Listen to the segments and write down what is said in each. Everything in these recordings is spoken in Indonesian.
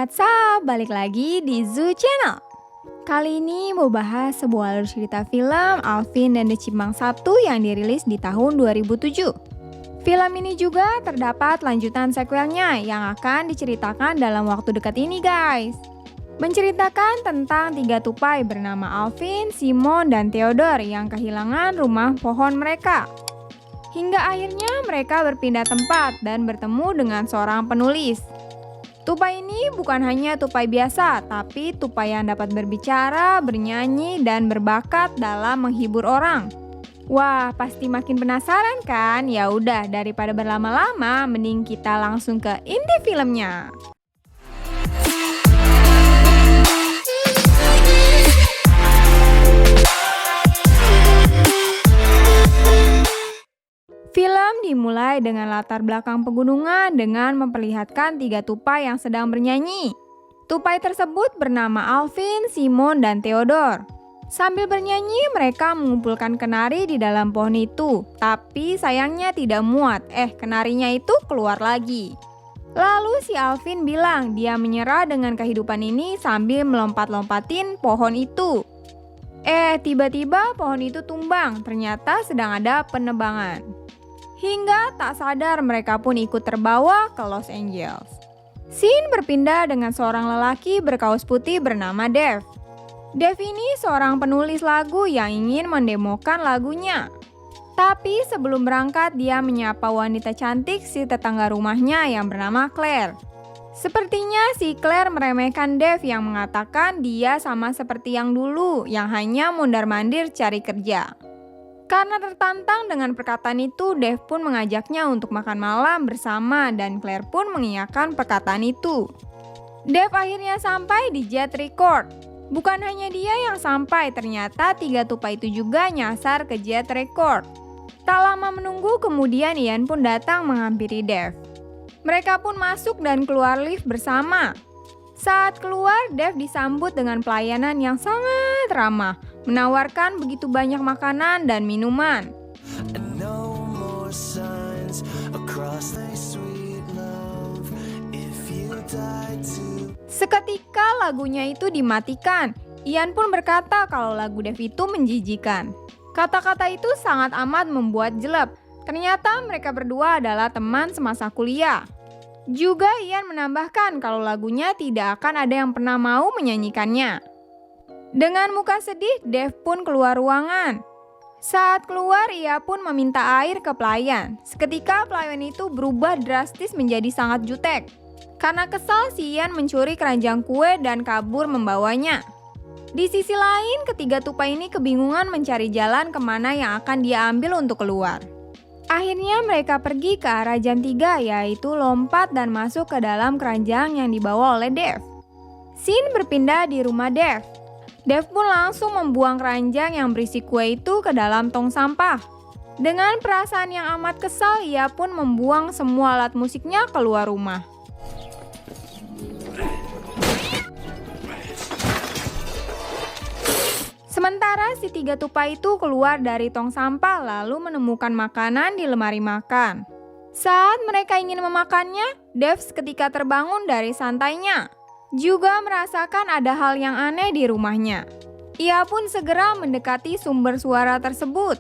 What's up? Balik lagi di Zoo Channel. Kali ini mau bahas sebuah alur cerita film Alvin dan the Chipmunks 1 yang dirilis di tahun 2007. Film ini juga terdapat lanjutan sequelnya yang akan diceritakan dalam waktu dekat ini guys. Menceritakan tentang 3 tupai bernama Alvin, Simon, dan Theodore yang kehilangan rumah pohon mereka. Hingga akhirnya mereka berpindah tempat dan bertemu dengan seorang penulis. Tupai ini bukan hanya tupai biasa, tapi tupai yang dapat berbicara, bernyanyi, dan berbakat dalam menghibur orang. Wah, pasti makin penasaran kan? Ya udah, daripada berlama-lama, mending kita langsung ke inti filmnya. Film dimulai dengan latar belakang pegunungan dengan memperlihatkan 3 tupai yang sedang bernyanyi. Tupai tersebut bernama Alvin, Simon, dan Theodore. Sambil bernyanyi, mereka mengumpulkan kenari di dalam pohon itu. Tapi sayangnya tidak muat, kenarinya itu keluar lagi. Lalu si Alvin bilang dia menyerah dengan kehidupan ini sambil melompat-lompatin pohon itu. Tiba-tiba pohon itu tumbang, ternyata sedang ada penebangan. Hingga tak sadar mereka pun ikut terbawa ke Los Angeles. Scene berpindah dengan seorang lelaki berkaus putih bernama Dave. Dave ini seorang penulis lagu yang ingin mendemokan lagunya. Tapi sebelum berangkat dia menyapa wanita cantik si tetangga rumahnya yang bernama Claire. Sepertinya si Claire meremehkan Dave yang mengatakan dia sama seperti yang dulu yang hanya mondar-mandir cari kerja. Karena tertantang dengan perkataan itu, Dave pun mengajaknya untuk makan malam bersama dan Claire pun mengiyakan perkataan itu. Dave akhirnya sampai di Jet Record. Bukan hanya dia yang sampai, ternyata 3 tupai itu juga nyasar ke Jet Record. Tak lama menunggu, kemudian Ian pun datang menghampiri Dave. Mereka pun masuk dan keluar lift bersama. Saat keluar, Dave disambut dengan pelayanan yang sangat ramah, menawarkan begitu banyak makanan dan minuman. Seketika lagunya itu dimatikan. Ian pun berkata kalau lagu Dave itu menjijikan. Kata-kata itu sangat amat membuat jelek. Ternyata mereka berdua adalah teman semasa kuliah. Juga Ian menambahkan kalau lagunya tidak akan ada yang pernah mau menyanyikannya. Dengan muka sedih, Dave pun keluar ruangan. Saat keluar, ia pun meminta air ke pelayan. Seketika pelayan itu berubah drastis menjadi sangat jutek. Karena kesal, si Ian mencuri keranjang kue dan kabur membawanya. Di sisi lain, ketiga tupai ini kebingungan mencari jalan kemana yang akan dia ambil untuk keluar. Akhirnya mereka pergi ke arah jam 3, yaitu lompat dan masuk ke dalam keranjang yang dibawa oleh Dave. Scene berpindah di rumah Dave. Dave pun langsung membuang keranjang yang berisi kue itu ke dalam tong sampah. Dengan perasaan yang amat kesal, ia pun membuang semua alat musiknya keluar rumah. Sementara si 3 tupai itu keluar dari tong sampah lalu menemukan makanan di lemari makan. Saat mereka ingin memakannya, Dave seketika terbangun dari santainya. Juga merasakan ada hal yang aneh di rumahnya. Ia pun segera mendekati sumber suara tersebut.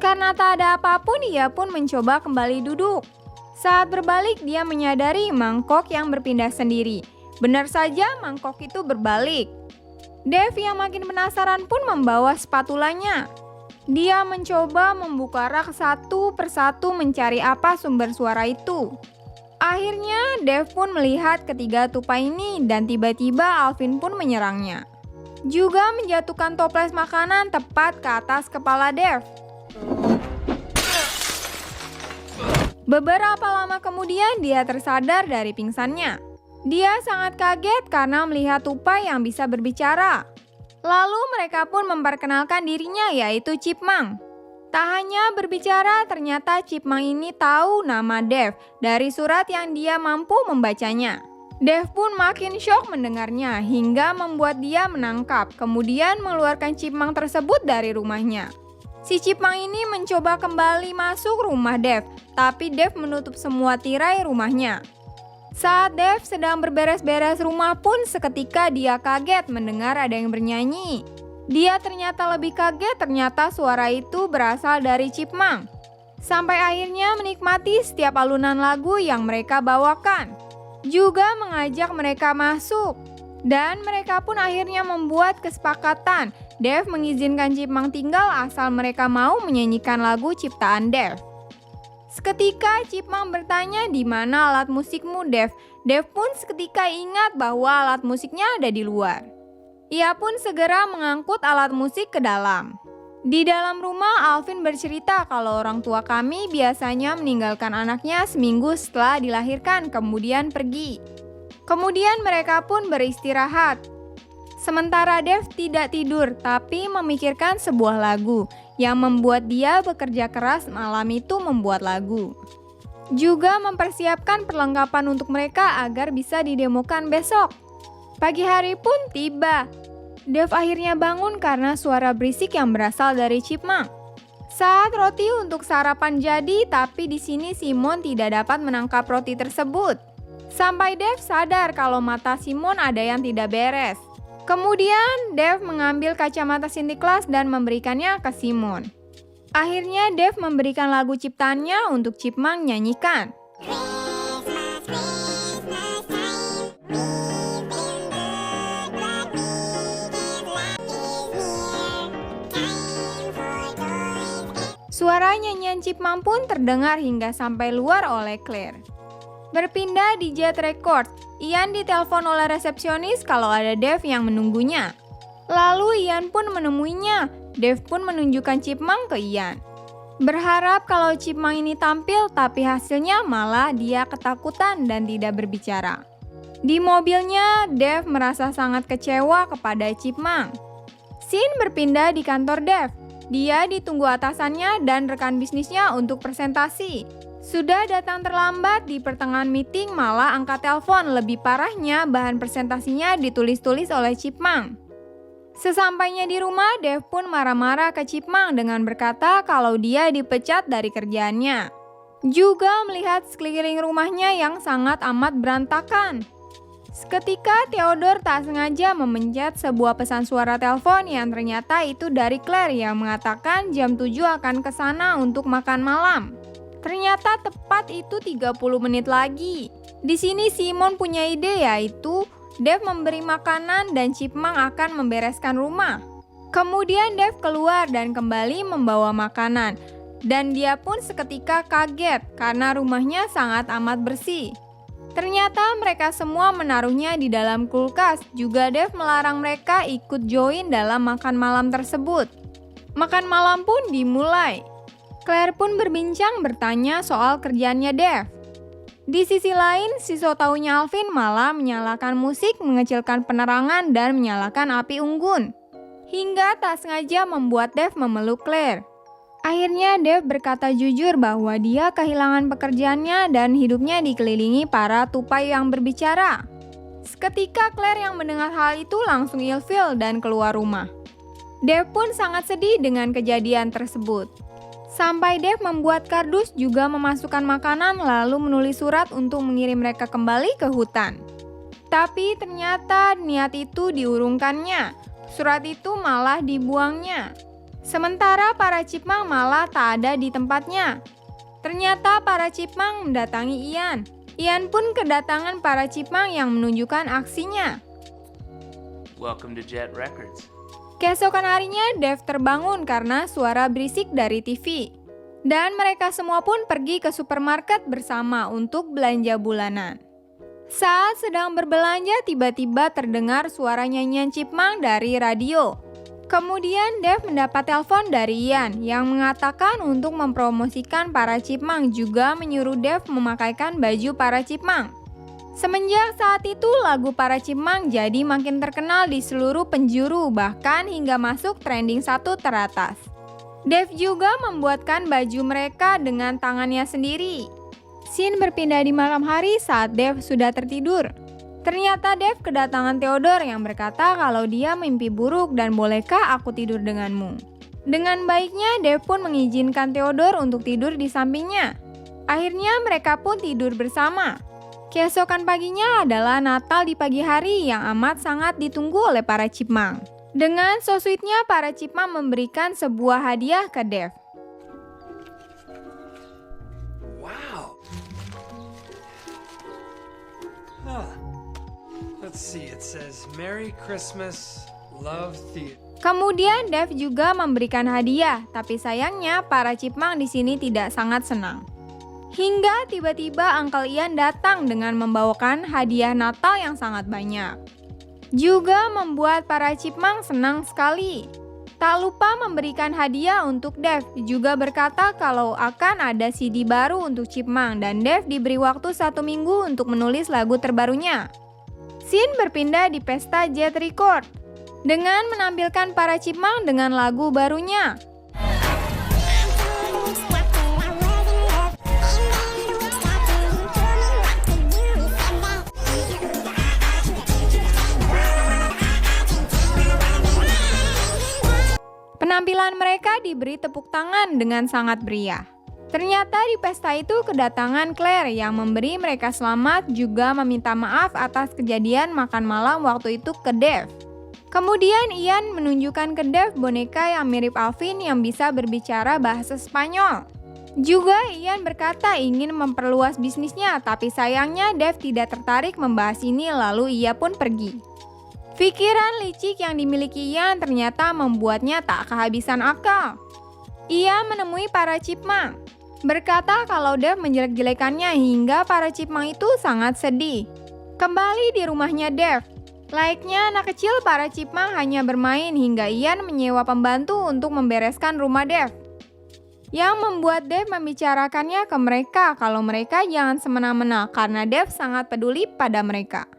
Karena tak ada apapun, ia pun mencoba kembali duduk. Saat berbalik, dia menyadari mangkok yang berpindah sendiri. Benar saja, mangkok itu berbalik. Dave yang makin penasaran pun membawa spatulanya. Dia mencoba membuka rak satu persatu mencari apa sumber suara itu. Akhirnya Dave pun melihat ketiga tupai ini dan tiba-tiba Alvin pun menyerangnya. Juga menjatuhkan toples makanan tepat ke atas kepala Dave. Beberapa lama kemudian dia tersadar dari pingsannya. Dia sangat kaget karena melihat tupai yang bisa berbicara. Lalu mereka pun memperkenalkan dirinya yaitu Chipmunk. Tak hanya berbicara, ternyata Chipmunk ini tahu nama Dave dari surat yang dia mampu membacanya. Dave pun makin syok mendengarnya hingga membuat dia menangkap, kemudian mengeluarkan Chipmunk tersebut dari rumahnya. Si Chipmunk ini mencoba kembali masuk rumah Dave, tapi Dave menutup semua tirai rumahnya. Saat Dev sedang berberes-beres rumah pun seketika dia kaget mendengar ada yang bernyanyi. Dia ternyata lebih kaget ternyata suara itu berasal dari Chipmunk. Sampai akhirnya menikmati setiap alunan lagu yang mereka bawakan. Juga mengajak mereka masuk. Dan mereka pun akhirnya membuat kesepakatan. Dev mengizinkan Chipmunk tinggal asal mereka mau menyanyikan lagu ciptaan Dev. Seketika Chipmunk bertanya di mana alat musikmu Dev. Dev pun seketika ingat bahwa alat musiknya ada di luar. Ia pun segera mengangkut alat musik ke dalam. Di dalam rumah Alvin bercerita kalau orang tua kami biasanya meninggalkan anaknya seminggu setelah dilahirkan kemudian pergi. Kemudian mereka pun beristirahat. Sementara Dev tidak tidur tapi memikirkan sebuah lagu yang membuat dia bekerja keras malam itu membuat lagu. Juga mempersiapkan perlengkapan untuk mereka agar bisa didemokan besok. Pagi hari pun tiba. Dev akhirnya bangun karena suara berisik yang berasal dari Chipmunk. Saat roti untuk sarapan jadi, tapi di sini Simon tidak dapat menangkap roti tersebut. Sampai Dev sadar kalau mata Simon ada yang tidak beres. Kemudian Dev mengambil kacamata Sinterklas dan memberikannya ke Simon. Akhirnya Dev memberikan lagu ciptaannya untuk Chipmunk nyanyikan. Suara nyanyian Chipmunk pun terdengar hingga sampai luar oleh Claire. Berpindah di Jet Records, Ian ditelepon oleh resepsionis kalau ada Dev yang menunggunya. Lalu Ian pun menemuinya. Dev pun menunjukkan Chipmunk ke Ian. Berharap kalau Chipmunk ini tampil, tapi hasilnya malah dia ketakutan dan tidak berbicara. Di mobilnya, Dev merasa sangat kecewa kepada Chipmunk. Scene berpindah di kantor Dev. Dia ditunggu atasannya dan rekan bisnisnya untuk presentasi. Sudah datang terlambat di pertengahan meeting malah angkat telepon. Lebih parahnya bahan presentasinya ditulis-tulis oleh Chipmunk. Sesampainya di rumah, Dev pun marah-marah ke Chipmunk dengan berkata kalau dia dipecat dari kerjaannya. Juga melihat sekeliling rumahnya yang sangat amat berantakan. Seketika Theodore tak sengaja memencet sebuah pesan suara telepon yang ternyata itu dari Claire yang mengatakan jam 7 akan ke sana untuk makan malam. Ternyata tepat itu 30 menit lagi. Di sini Simon punya ide yaitu Dev memberi makanan dan Chipmunk akan membereskan rumah. Kemudian Dev keluar dan kembali membawa makanan. Dan dia pun seketika kaget karena rumahnya sangat amat bersih. Ternyata mereka semua menaruhnya di dalam kulkas. Juga Dev melarang mereka ikut join dalam makan malam tersebut. Makan malam pun dimulai. Claire pun berbincang bertanya soal kerjaannya Dev. Di sisi lain, si so taunya Alvin malah menyalakan musik, mengecilkan penerangan, dan menyalakan api unggun. Hingga tak sengaja membuat Dev memeluk Claire. Akhirnya Dev berkata jujur bahwa dia kehilangan pekerjaannya dan hidupnya dikelilingi para tupai yang berbicara. Seketika Claire yang mendengar hal itu langsung ilfil dan keluar rumah. Dev pun sangat sedih dengan kejadian tersebut. Sampai Dev membuat kardus juga memasukkan makanan lalu menulis surat untuk mengirim mereka kembali ke hutan. Tapi ternyata niat itu diurungkannya. Surat itu malah dibuangnya. Sementara para Chipmunk malah tak ada di tempatnya. Ternyata para Chipmunk mendatangi Ian. Ian pun kedatangan para Chipmunk yang menunjukkan aksinya. Welcome to Jet Records. Keesokan harinya Dev terbangun karena suara berisik dari TV. Dan mereka semua pun pergi ke supermarket bersama untuk belanja bulanan. Saat sedang berbelanja tiba-tiba terdengar suara nyanyian Chipmunk dari radio. Kemudian Dev mendapat telepon dari Ian yang mengatakan untuk mempromosikan para Chipmunk juga menyuruh Dev memakaikan baju para Chipmunk. Semenjak saat itu lagu para Chipmunk jadi makin terkenal di seluruh penjuru bahkan hingga masuk trending 1 teratas. Dev juga membuatkan baju mereka dengan tangannya sendiri. Scene berpindah di malam hari saat Dev sudah tertidur. Ternyata Dev kedatangan Theodore yang berkata kalau dia mimpi buruk dan bolehkah aku tidur denganmu. Dengan baiknya Dev pun mengizinkan Theodore untuk tidur di sampingnya. Akhirnya mereka pun tidur bersama. Keesokan paginya adalah Natal di pagi hari yang amat sangat ditunggu oleh para chipmunk. Dengan so sweetnya, para chipmunk memberikan sebuah hadiah ke Dave. Wow. Huh. Let's see, it says Merry Christmas, Love Theater. Kemudian Dave juga memberikan hadiah, tapi sayangnya para chipmunk di sini tidak sangat senang. Hingga tiba-tiba Uncle Ian datang dengan membawakan hadiah Natal yang sangat banyak. Juga membuat para chipmunk senang sekali. Tak lupa memberikan hadiah untuk Dave, juga berkata kalau akan ada CD baru untuk chipmunk dan Dave diberi waktu 1 minggu untuk menulis lagu terbarunya. Scene berpindah di pesta Jet Record dengan menampilkan para chipmunk dengan lagu barunya. Penampilan mereka diberi tepuk tangan dengan sangat meriah. Ternyata di pesta itu kedatangan Claire yang memberi mereka selamat juga meminta maaf atas kejadian makan malam waktu itu ke Dave. Kemudian Ian menunjukkan ke Dave boneka yang mirip Alvin yang bisa berbicara bahasa Spanyol. Juga Ian berkata ingin memperluas bisnisnya, tapi sayangnya Dave tidak tertarik membahas ini lalu ia pun pergi. Pikiran licik yang dimiliki Ian ternyata membuatnya tak kehabisan akal. Ia menemui para chipmunk, berkata kalau Dave menjelek-jelekannya hingga para chipmunk itu sangat sedih. Kembali di rumahnya Dave, layaknya anak kecil para chipmunk hanya bermain hingga Ian menyewa pembantu untuk membereskan rumah Dave. Yang membuat Dave membicarakannya ke mereka kalau mereka jangan semena-mena karena Dave sangat peduli pada mereka.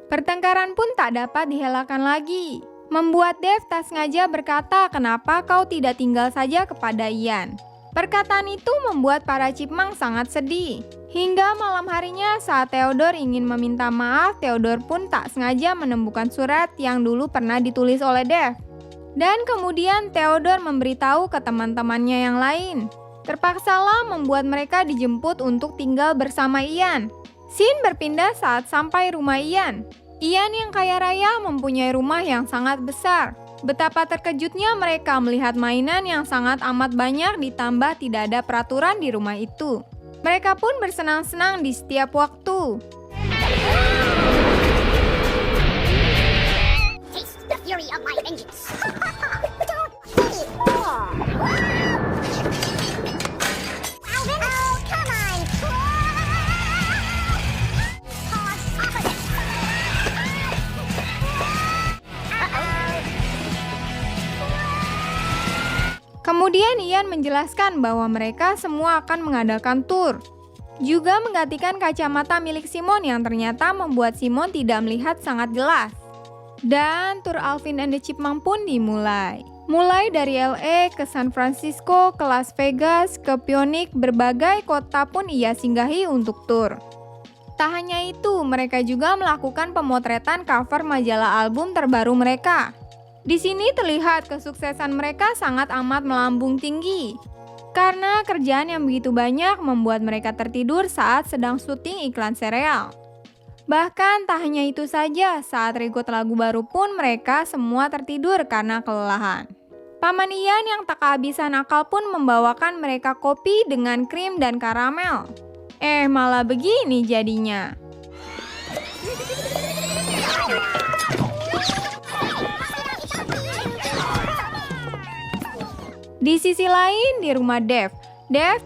Pertengkaran pun tak dapat dihelakan lagi, membuat Dave tak sengaja berkata kenapa kau tidak tinggal saja kepada Ian. Perkataan itu membuat para chipmunk sangat sedih. Hingga malam harinya saat Theodore ingin meminta maaf, Theodore pun tak sengaja menemukan surat yang dulu pernah ditulis oleh Dave. Dan kemudian Theodore memberitahu ke teman-temannya yang lain. Terpaksalah membuat mereka dijemput untuk tinggal bersama Ian. Scene berpindah saat sampai rumah Ian. Ian yang kaya raya mempunyai rumah yang sangat besar. Betapa terkejutnya mereka melihat mainan yang sangat amat banyak ditambah tidak ada peraturan di rumah itu. Mereka pun bersenang-senang di setiap waktu. Taste the fury of my vengeance. Alvin? Oh, come on. Pause opposite. Kemudian Ian menjelaskan bahwa mereka semua akan mengadakan tur. Juga menggantikan kacamata milik Simon yang ternyata membuat Simon tidak melihat sangat jelas. Dan tur Alvin and the Chipmunk pun dimulai. Mulai dari LA ke San Francisco, ke Las Vegas, ke Phoenix, berbagai kota pun ia singgahi untuk tur. Tak hanya itu, mereka juga melakukan pemotretan cover majalah album terbaru mereka. Di sini terlihat kesuksesan mereka sangat amat melambung tinggi. Karena kerjaan yang begitu banyak membuat mereka tertidur saat sedang syuting iklan sereal. Bahkan tak hanya itu saja, saat record lagu baru pun mereka semua tertidur karena kelelahan. Paman Ian yang tak kehabisan akal pun membawakan mereka kopi dengan krim dan karamel. Malah begini jadinya. Di sisi lain, di rumah Dave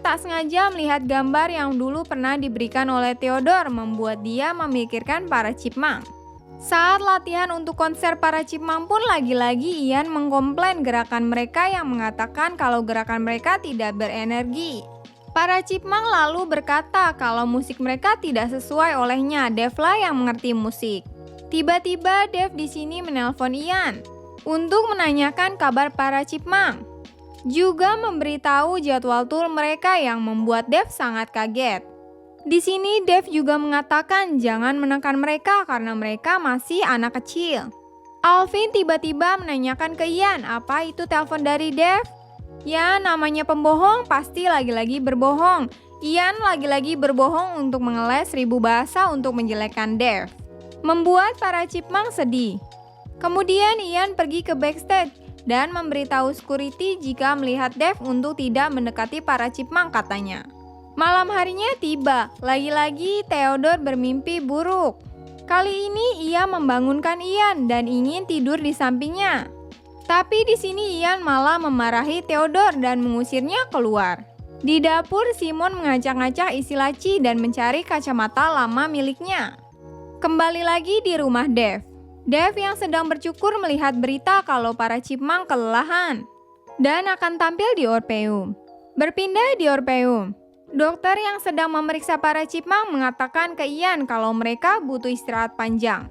tak sengaja melihat gambar yang dulu pernah diberikan oleh Theodore membuat dia memikirkan para chipmunk. Saat latihan untuk konser para chipmunk pun lagi-lagi Ian mengkomplain gerakan mereka yang mengatakan kalau gerakan mereka tidak berenergi. Para chipmunk lalu berkata kalau musik mereka tidak sesuai olehnya, Dave lah yang mengerti musik. Tiba-tiba Dave di sini menelpon Ian untuk menanyakan kabar para chipmunk. Juga memberitahu jadwal tur mereka yang membuat Dave sangat kaget. Di sini Dave juga mengatakan jangan menekan mereka karena mereka masih anak kecil. Alvin tiba-tiba menanyakan ke Ian apa itu telepon dari Dave. Ya namanya pembohong pasti lagi-lagi berbohong. Ian lagi-lagi berbohong untuk mengeles 1000 bahasa untuk menjelekkan Dave, membuat para chipmunk sedih. Kemudian Ian pergi ke backstage dan memberitahu security jika melihat Dave untuk tidak mendekati para chipmunk katanya. Malam harinya tiba, lagi-lagi Theodore bermimpi buruk. Kali ini ia membangunkan Ian dan ingin tidur di sampingnya. Tapi di sini Ian malah memarahi Theodore dan mengusirnya keluar. Di dapur, Simon mengacak-ngacak isi laci dan mencari kacamata lama miliknya. Kembali lagi di rumah Dave. Dave yang sedang bercukur melihat berita kalau para chipmunk kelelahan dan akan tampil di Orpheum. Berpindah di Orpheum. Dokter yang sedang memeriksa para chipmunk mengatakan ke Ian kalau mereka butuh istirahat panjang.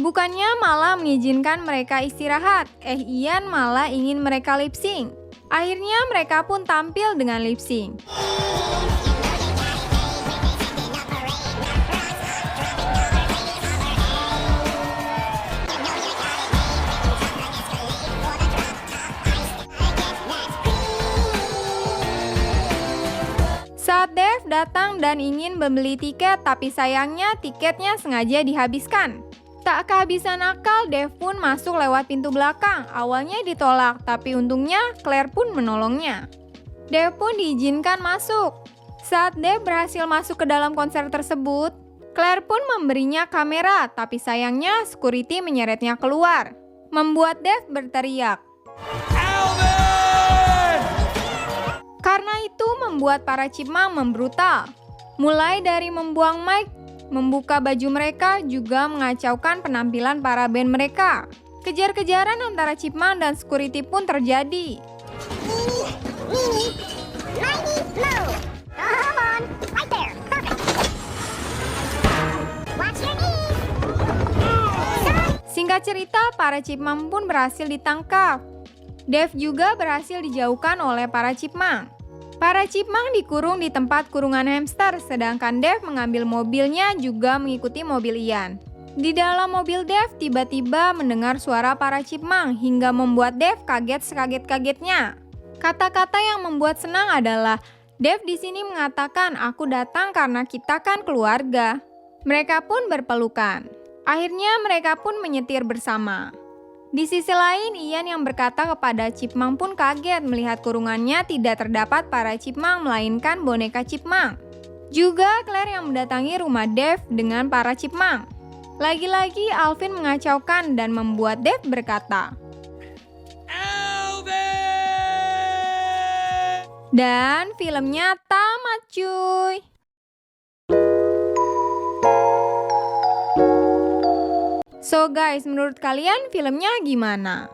Bukannya malah mengizinkan mereka istirahat, Ian malah ingin mereka lip sync. Akhirnya mereka pun tampil dengan lip sync. Saat Dave datang dan ingin membeli tiket, tapi sayangnya tiketnya sengaja dihabiskan. Tak kehabisan akal, Dave pun masuk lewat pintu belakang. Awalnya ditolak, tapi untungnya Claire pun menolongnya. Dave pun diizinkan masuk. Saat Dave berhasil masuk ke dalam konser tersebut, Claire pun memberinya kamera, tapi sayangnya security menyeretnya keluar, membuat Dave berteriak. Alvin! Karena itu membuat para chipmunk membrutal. Mulai dari membuang mic, membuka baju mereka, juga mengacaukan penampilan para band mereka. Kejar-kejaran antara chipmunk dan security pun terjadi. Meeny, miny, moe. Come on, right there. Perfect. Watch your knees. Singkat cerita, para chipmunk pun berhasil ditangkap. Dave juga berhasil dijauhkan oleh para chipmunk. Para chipmunk dikurung di tempat kurungan hamster, sedangkan Dave mengambil mobilnya juga mengikuti mobil Ian. Di dalam mobil Dave tiba-tiba mendengar suara para chipmunk hingga membuat Dave kaget sekaget-kagetnya. Kata-kata yang membuat senang adalah, Dave di sini mengatakan, "Aku datang karena kita kan keluarga." Mereka pun berpelukan. Akhirnya mereka pun menyetir bersama. Di sisi lain, Ian yang berkata kepada chipmunk pun kaget melihat kurungannya tidak terdapat para chipmunk melainkan boneka chipmunk. Juga Claire yang mendatangi rumah Dave dengan para chipmunk. Lagi-lagi Alvin mengacaukan dan membuat Dave berkata, Alvin! dan filmnya tamat cuy. So guys, menurut kalian filmnya gimana?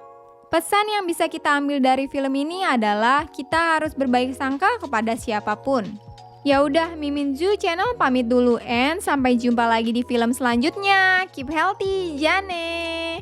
Pesan yang bisa kita ambil dari film ini adalah kita harus berbaik sangka kepada siapapun. Ya udah, Mimin Zoo Channel pamit dulu and sampai jumpa lagi di film selanjutnya. Keep healthy, Jane.